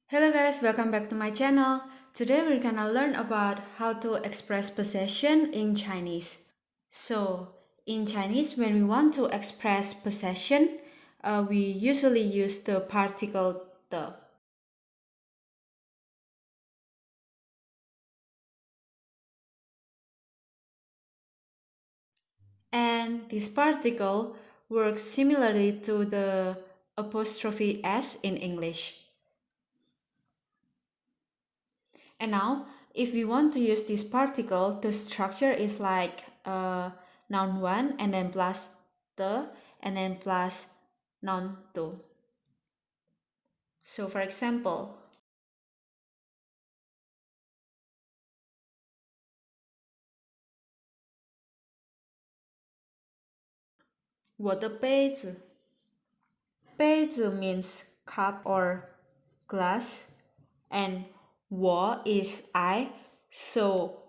Hello guys, welcome back to my channel. Today we're gonna learn about how to express possession in Chinese. So, in Chinese, when we want to express possession, we usually use the particle the. And this particle works similarly to the apostrophe S in English. And now, if we want to use this particle, the structure is like noun 1 and then plus the and then plus noun 2. So for example, 我的杯子，杯子 means cup or glass, and 我 is I, so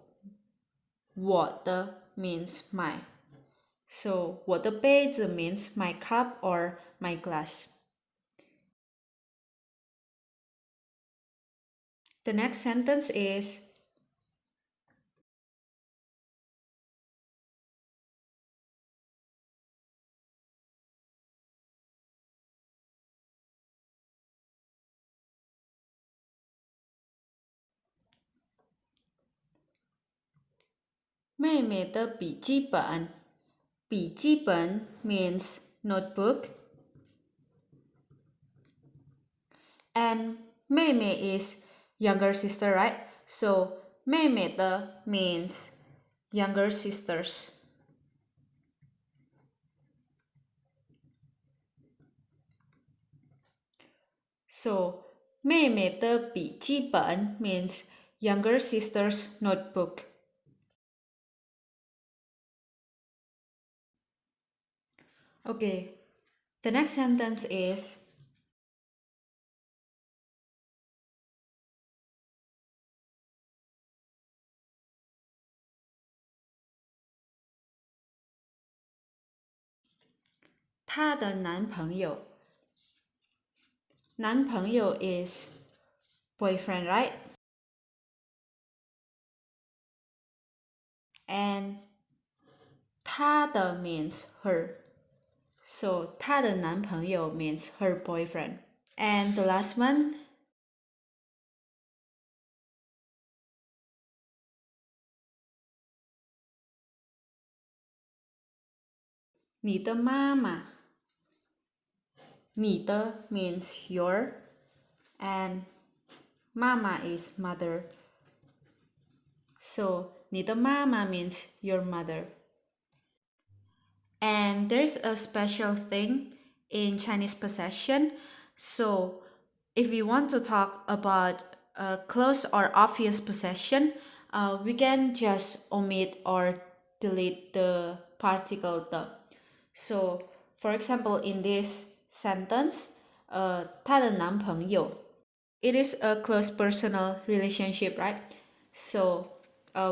我的 means my. So 我的杯子 means my cup or my glass. The next sentence is 妹妹的笔记本，笔记本 means notebook, and 妹妹 is younger sister, right? So 妹妹的 means younger sisters. So 妹妹的笔记本 means younger sister's notebook. Okay, the next sentence is 她的男朋友。男朋友 is boyfriend, right? And 她的 means her. So 她的男朋友 means her boyfriend. And the last one, 你的妈妈。你的 means your, and 妈妈 is mother. So 你的妈妈 means your mother. And there's a special thing in Chinese possession. So if we want to talk about close or obvious possession, we can just omit or delete the particle the. So for example, in this sentence, 她的男朋友, it is a close personal relationship, right? So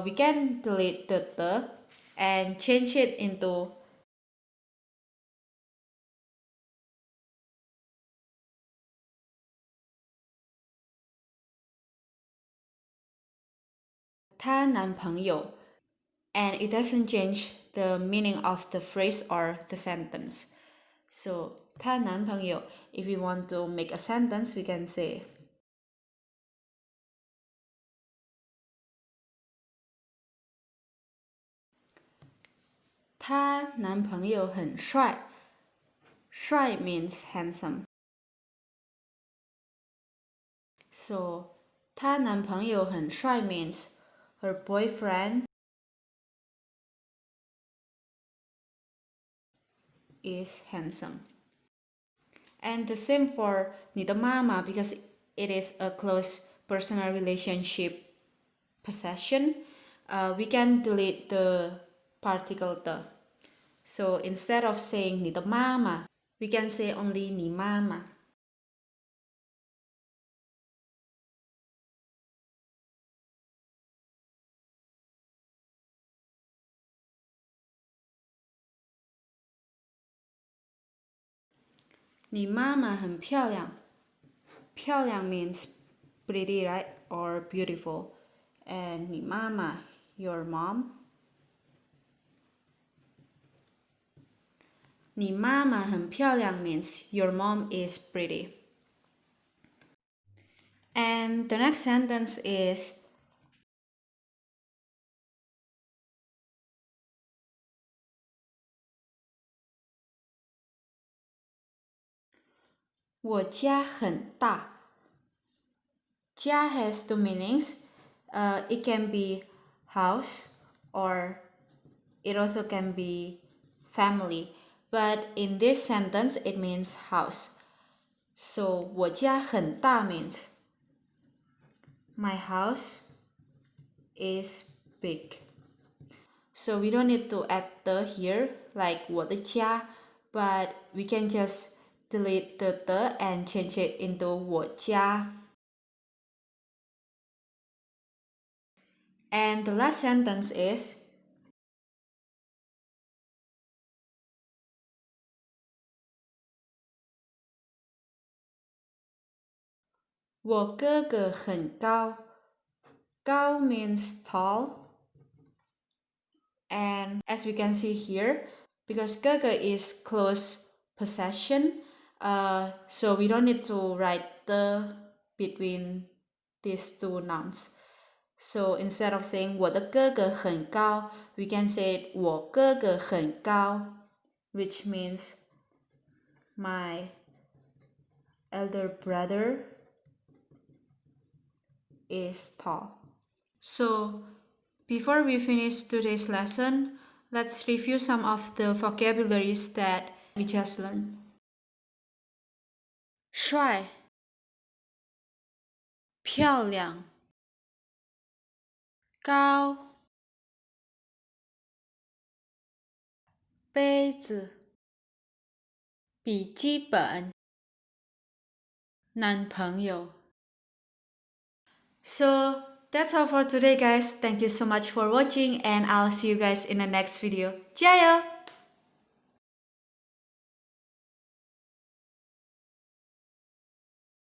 we can delete the and change it into 她男朋友, and it doesn't change the meaning of the phrase or the sentence. So 她男朋友, if we want to make a sentence, we can say 她男朋友很帅。帅 means handsome. So 她男朋友很帅 means her boyfriend is handsome. And the same for 你的妈妈 because it is a close personal relationship possession. We can delete the particle the. So instead of saying 你的妈妈, we can say only 你妈妈。你妈妈很漂亮。漂亮 means pretty, right? Or beautiful. And 你妈妈 your mom. 你妈妈很漂亮 means your mom is pretty. And the next sentence is 我家很大。家 has two meanings. It can be house or it also can be family. But in this sentence, it means house. So 我家很大 means my house is big. So we don't need to add the here like 我的家, but we can just delete the and change it into 我家. And the last sentence is 我哥哥很高。高 means tall. And as we can see here, because 哥哥 is close possession, so we don't need to write the between these two nouns. So instead of saying 我的哥哥很高, we can say 我哥哥很高, which means my elder brother is tall. So before we finish today's lesson, let's review some of the vocabularies that we just learned. 帅，漂亮，高，杯子，笔记本，男朋友。So that's all for today, guys. Thank you so much for watching, and I'll see you guys in the next video. 加油！